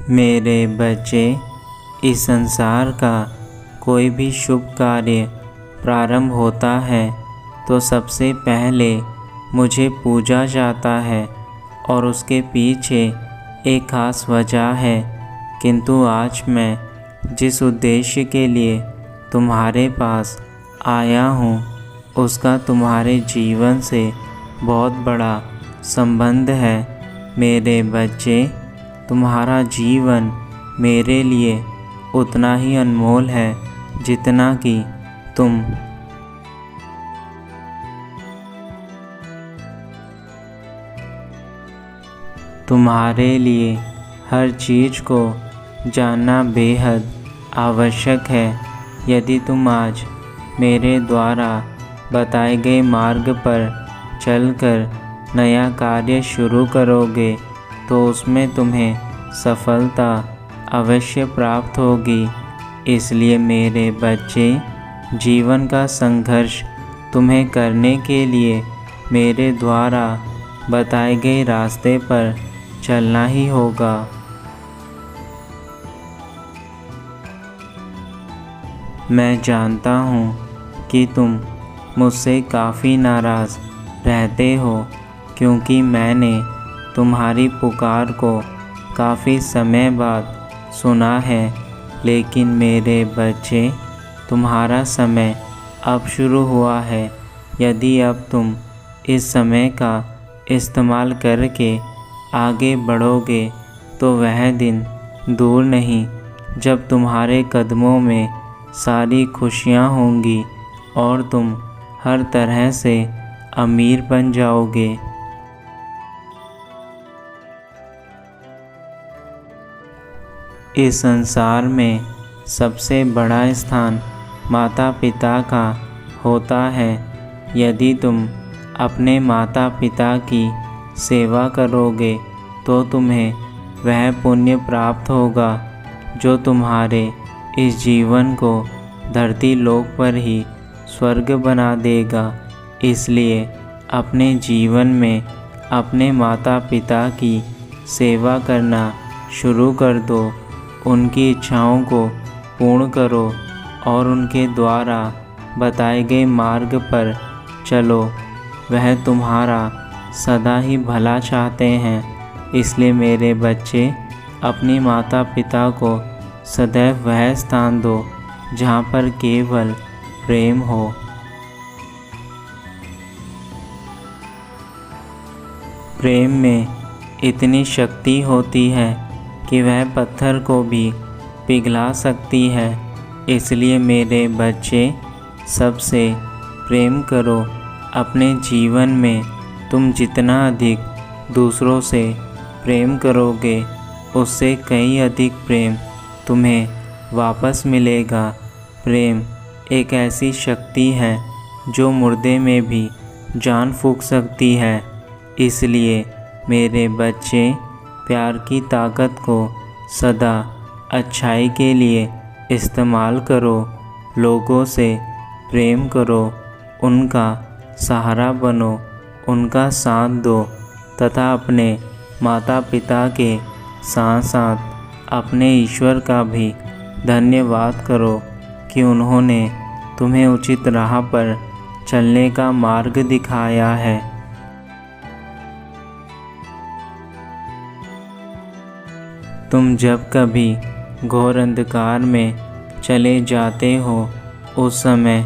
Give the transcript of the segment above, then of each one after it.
मेरे बच्चे, इस संसार का कोई भी शुभ कार्य प्रारंभ होता है तो सबसे पहले मुझे पूजा जाता है और उसके पीछे एक खास वजह है। किंतु आज मैं जिस उद्देश्य के लिए तुम्हारे पास आया हूँ उसका तुम्हारे जीवन से बहुत बड़ा संबंध है। मेरे बच्चे, तुम्हारा जीवन मेरे लिए उतना ही अनमोल है जितना कि तुम तुम्हारे लिए हर चीज़ को जानना बेहद आवश्यक है। यदि तुम आज मेरे द्वारा बताए गए मार्ग पर चलकर नया कार्य शुरू करोगे तो उसमें तुम्हें सफलता अवश्य प्राप्त होगी। इसलिए मेरे बच्चे, जीवन का संघर्ष तुम्हें करने के लिए मेरे द्वारा बताए गए रास्ते पर चलना ही होगा। मैं जानता हूँ कि तुम मुझसे काफ़ी नाराज़ रहते हो क्योंकि मैंने तुम्हारी पुकार को काफ़ी समय बाद सुना है। लेकिन मेरे बच्चे, तुम्हारा समय अब शुरू हुआ है। यदि अब तुम इस समय का इस्तेमाल करके आगे बढ़ोगे तो वह दिन दूर नहीं जब तुम्हारे कदमों में सारी खुशियाँ होंगी और तुम हर तरह से अमीर बन जाओगे। इस संसार में सबसे बड़ा स्थान माता पिता का होता है। यदि तुम अपने माता पिता की सेवा करोगे तो तुम्हें वह पुण्य प्राप्त होगा जो तुम्हारे इस जीवन को धरती लोक पर ही स्वर्ग बना देगा। इसलिए अपने जीवन में अपने माता पिता की सेवा करना शुरू कर दो। उनकी इच्छाओं को पूर्ण करो और उनके द्वारा बताए गए मार्ग पर चलो। वह तुम्हारा सदा ही भला चाहते हैं। इसलिए मेरे बच्चे, अपने माता पिता को सदैव वह स्थान दो जहाँ पर केवल प्रेम हो। प्रेम में इतनी शक्ति होती है कि वह पत्थर को भी पिघला सकती है। इसलिए मेरे बच्चे, सबसे प्रेम करो। अपने जीवन में तुम जितना अधिक दूसरों से प्रेम करोगे उससे कई अधिक प्रेम तुम्हें वापस मिलेगा। प्रेम एक ऐसी शक्ति है जो मुर्दे में भी जान फूंक सकती है। इसलिए मेरे बच्चे, प्यार की ताकत को सदा अच्छाई के लिए इस्तेमाल करो। लोगों से प्रेम करो, उनका सहारा बनो, उनका साथ दो तथा अपने माता पिता के साथ साथ अपने ईश्वर का भी धन्यवाद करो कि उन्होंने तुम्हें उचित राह पर चलने का मार्ग दिखाया है। तुम जब कभी घोर अंधकार में चले जाते हो उस समय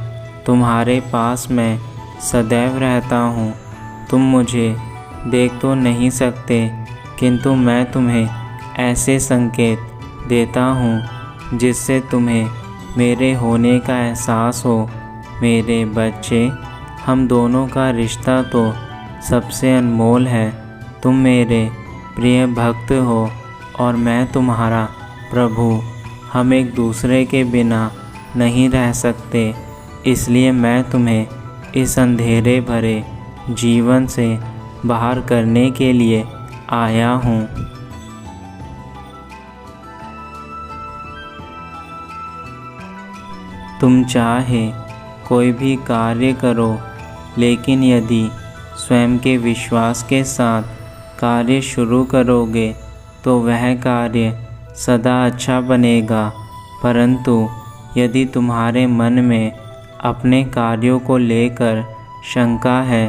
तुम्हारे पास मैं सदैव रहता हूँ। तुम मुझे देख तो नहीं सकते किंतु मैं तुम्हें ऐसे संकेत देता हूँ जिससे तुम्हें मेरे होने का एहसास हो। मेरे बच्चे, हम दोनों का रिश्ता तो सबसे अनमोल है। तुम मेरे प्रिय भक्त हो और मैं तुम्हारा प्रभु। हम एक दूसरे के बिना नहीं रह सकते। इसलिए मैं तुम्हें इस अंधेरे भरे जीवन से बाहर करने के लिए आया हूँ। तुम चाहे कोई भी कार्य करो, लेकिन यदि स्वयं के विश्वास के साथ कार्य शुरू करोगे तो वह कार्य सदा अच्छा बनेगा। परंतु यदि तुम्हारे मन में अपने कार्यों को लेकर शंका है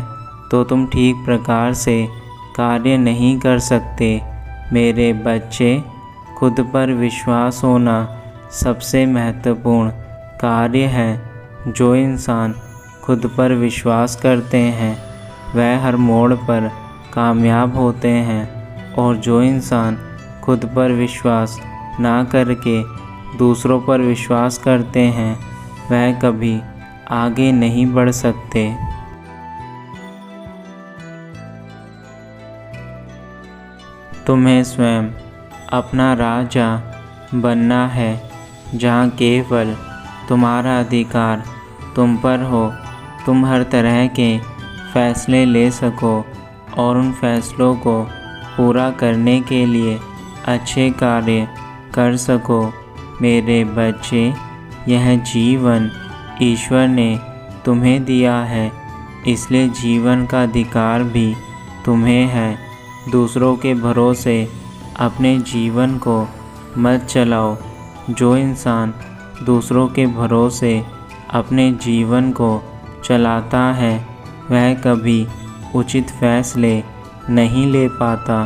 तो तुम ठीक प्रकार से कार्य नहीं कर सकते। मेरे बच्चे, खुद पर विश्वास होना सबसे महत्वपूर्ण कार्य है। जो इंसान खुद पर विश्वास करते हैं वह हर मोड़ पर कामयाब होते हैं, और जो इंसान खुद पर विश्वास ना करके दूसरों पर विश्वास करते हैं वह कभी आगे नहीं बढ़ सकते। तुम्हें स्वयं अपना राजा बनना है, जहाँ केवल तुम्हारा अधिकार तुम पर हो। तुम हर तरह के फैसले ले सको और उन फैसलों को पूरा करने के लिए अच्छे कार्य कर सको। मेरे बच्चे, यह जीवन ईश्वर ने तुम्हें दिया है, इसलिए जीवन का अधिकार भी तुम्हें है। दूसरों के भरोसे अपने जीवन को मत चलाओ। जो इंसान दूसरों के भरोसे अपने जीवन को चलाता है वह कभी उचित फैसले नहीं ले पाता।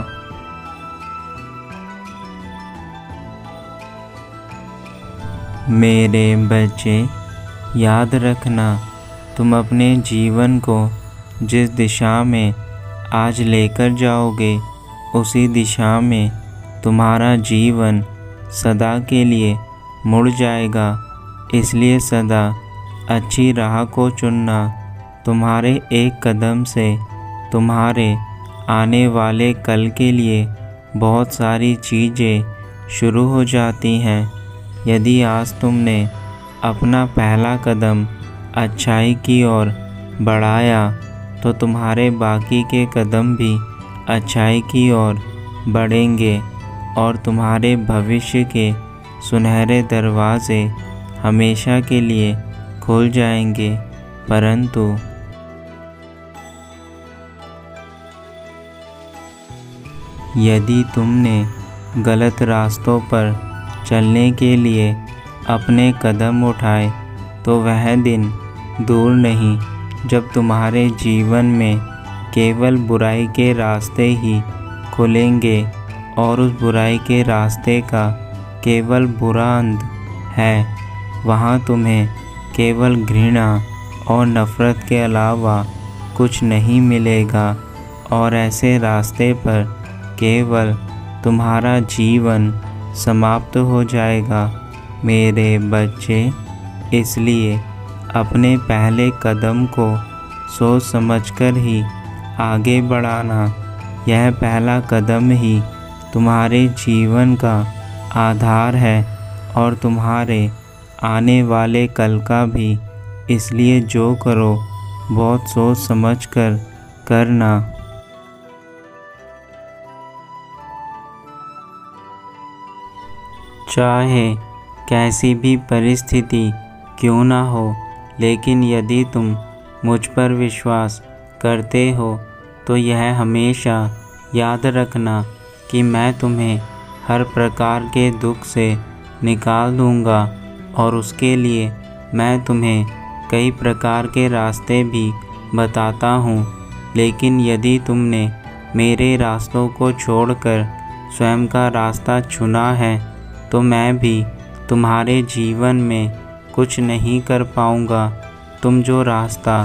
मेरे बच्चे, याद रखना, तुम अपने जीवन को जिस दिशा में आज लेकर जाओगे उसी दिशा में तुम्हारा जीवन सदा के लिए मुड़ जाएगा। इसलिए सदा अच्छी राह को चुनना। तुम्हारे एक कदम से तुम्हारे आने वाले कल के लिए बहुत सारी चीज़ें शुरू हो जाती हैं। यदि आज तुमने अपना पहला कदम अच्छाई की ओर बढ़ाया तो तुम्हारे बाकी के कदम भी अच्छाई की ओर बढ़ेंगे और तुम्हारे भविष्य के सुनहरे दरवाज़े हमेशा के लिए खुल जाएंगे। परंतु यदि तुमने गलत रास्तों पर चलने के लिए अपने कदम उठाए तो वह दिन दूर नहीं जब तुम्हारे जीवन में केवल बुराई के रास्ते ही खुलेंगे, और उस बुराई के रास्ते का केवल बुरा अंत है। वहाँ तुम्हें केवल घृणा और नफ़रत के अलावा कुछ नहीं मिलेगा, और ऐसे रास्ते पर केवल तुम्हारा जीवन समाप्त हो जाएगा। मेरे बच्चे, इसलिए अपने पहले कदम को सोच समझकर ही आगे बढ़ाना। यह पहला कदम ही तुम्हारे जीवन का आधार है और तुम्हारे आने वाले कल का भी। इसलिए जो करो बहुत सोच समझ कर करना। चाहे कैसी भी परिस्थिति क्यों ना हो, लेकिन यदि तुम मुझ पर विश्वास करते हो तो यह हमेशा याद रखना कि मैं तुम्हें हर प्रकार के दुख से निकाल दूंगा, और उसके लिए मैं तुम्हें कई प्रकार के रास्ते भी बताता हूँ। लेकिन यदि तुमने मेरे रास्तों को छोड़कर स्वयं का रास्ता चुना है तो मैं भी तुम्हारे जीवन में कुछ नहीं कर पाऊँगा। तुम जो रास्ता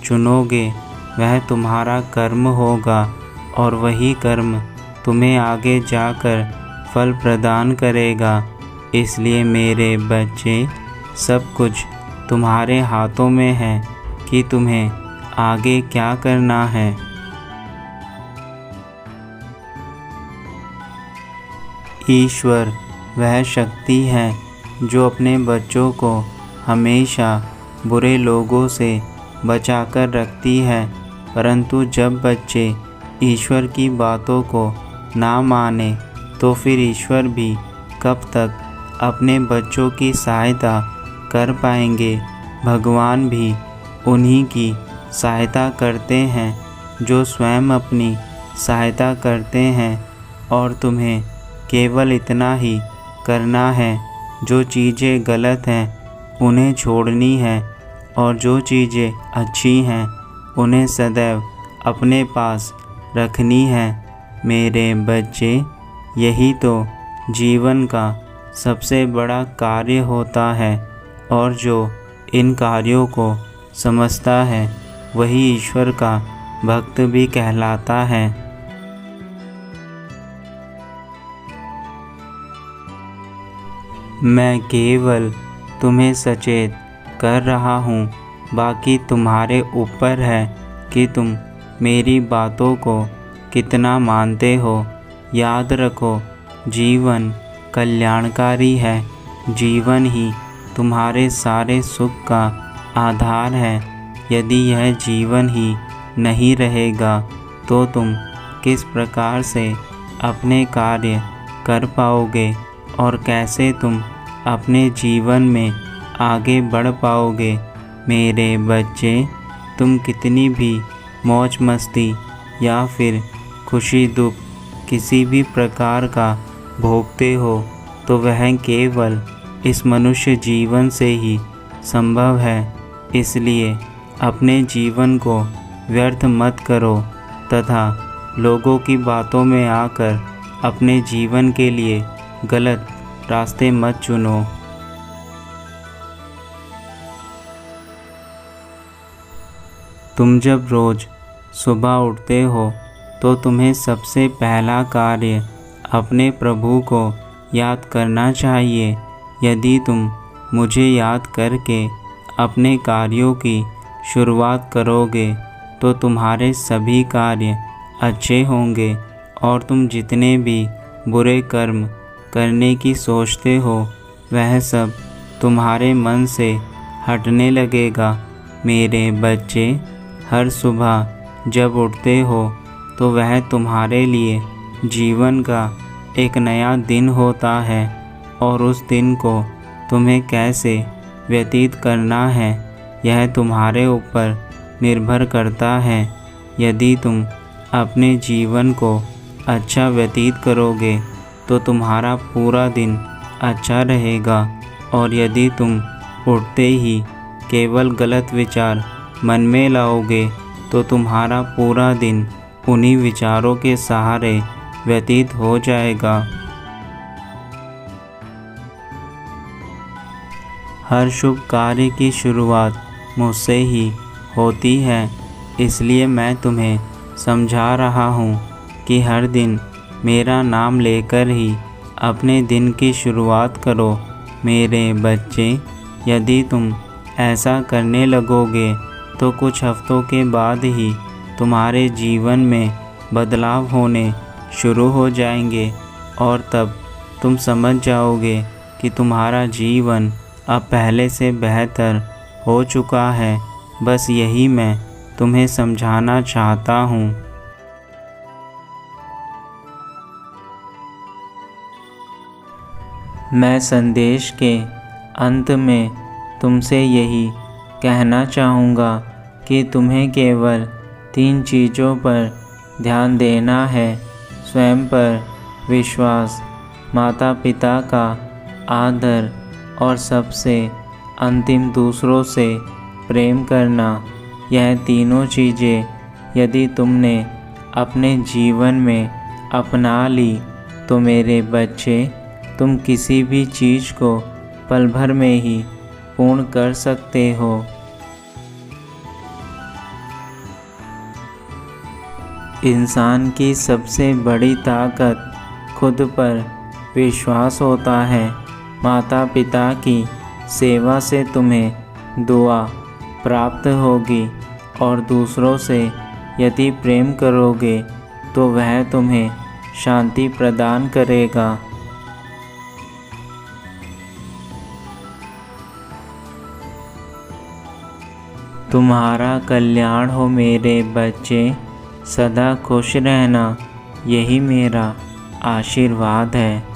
चुनोगे वह तुम्हारा कर्म होगा, और वही कर्म तुम्हें आगे जाकर फल प्रदान करेगा। इसलिए मेरे बच्चे, सब कुछ तुम्हारे हाथों में है कि तुम्हें आगे क्या करना है। ईश्वर वह शक्ति है जो अपने बच्चों को हमेशा बुरे लोगों से बचाकर रखती है। परंतु जब बच्चे ईश्वर की बातों को ना माने तो फिर ईश्वर भी कब तक अपने बच्चों की सहायता कर पाएंगे। भगवान भी उन्हीं की सहायता करते हैं जो स्वयं अपनी सहायता करते हैं, और तुम्हें केवल इतना ही करना है। जो चीज़ें गलत हैं उन्हें छोड़नी है और जो चीज़ें अच्छी हैं उन्हें सदैव अपने पास रखनी है। मेरे बच्चे, यही तो जीवन का सबसे बड़ा कार्य होता है और जो इन कार्यों को समझता है वही ईश्वर का भक्त भी कहलाता है। मैं केवल तुम्हें सचेत कर रहा हूँ, बाकी तुम्हारे ऊपर है कि तुम मेरी बातों को कितना मानते हो। याद रखो, जीवन कल्याणकारी है। जीवन ही तुम्हारे सारे सुख का आधार है। यदि यह जीवन ही नहीं रहेगा तो तुम किस प्रकार से अपने कार्य कर पाओगे और कैसे तुम अपने जीवन में आगे बढ़ पाओगे। मेरे बच्चे, तुम कितनी भी मौज मस्ती या फिर खुशी दुख किसी भी प्रकार का भोगते हो तो वह केवल इस मनुष्य जीवन से ही संभव है। इसलिए अपने जीवन को व्यर्थ मत करो तथा लोगों की बातों में आकर अपने जीवन के लिए गलत रास्ते मत चुनो। तुम जब रोज़ सुबह उठते हो तो तुम्हें सबसे पहला कार्य अपने प्रभु को याद करना चाहिए। यदि तुम मुझे याद करके अपने कार्यों की शुरुआत करोगे तो तुम्हारे सभी कार्य अच्छे होंगे और तुम जितने भी बुरे कर्म करने की सोचते हो वह सब तुम्हारे मन से हटने लगेगा। मेरे बच्चे, हर सुबह जब उठते हो तो वह तुम्हारे लिए जीवन का एक नया दिन होता है और उस दिन को तुम्हें कैसे व्यतीत करना है यह तुम्हारे ऊपर निर्भर करता है। यदि तुम अपने जीवन को अच्छा व्यतीत करोगे तो तुम्हारा पूरा दिन अच्छा रहेगा और यदि तुम उठते ही केवल गलत विचार मन में लाओगे तो तुम्हारा पूरा दिन उन्हीं विचारों के सहारे व्यतीत हो जाएगा। हर शुभ कार्य की शुरुआत मुझसे ही होती है, इसलिए मैं तुम्हें समझा रहा हूँ कि हर दिन मेरा नाम लेकर ही अपने दिन की शुरुआत करो। मेरे बच्चे, यदि तुम ऐसा करने लगोगे तो कुछ हफ्तों के बाद ही तुम्हारे जीवन में बदलाव होने शुरू हो जाएंगे और तब तुम समझ जाओगे कि तुम्हारा जीवन अब पहले से बेहतर हो चुका है। बस यही मैं तुम्हें समझाना चाहता हूँ। मैं संदेश के अंत में तुमसे यही कहना चाहूँगा कि तुम्हें केवल 3 चीज़ों पर ध्यान देना है: स्वयं पर विश्वास, माता पिता का आदर और सबसे अंतिम दूसरों से प्रेम करना। यह तीनों चीज़ें यदि तुमने अपने जीवन में अपना ली तो मेरे बच्चे, तुम किसी भी चीज़ को पल भर में ही पूर्ण कर सकते हो। इंसान की सबसे बड़ी ताकत खुद पर विश्वास होता है। माता पिता की सेवा से तुम्हें दुआ प्राप्त होगी और दूसरों से यदि प्रेम करोगे तो वह तुम्हें शांति प्रदान करेगा। तुम्हारा कल्याण हो मेरे बच्चे, सदा खुश रहना, यही मेरा आशीर्वाद है।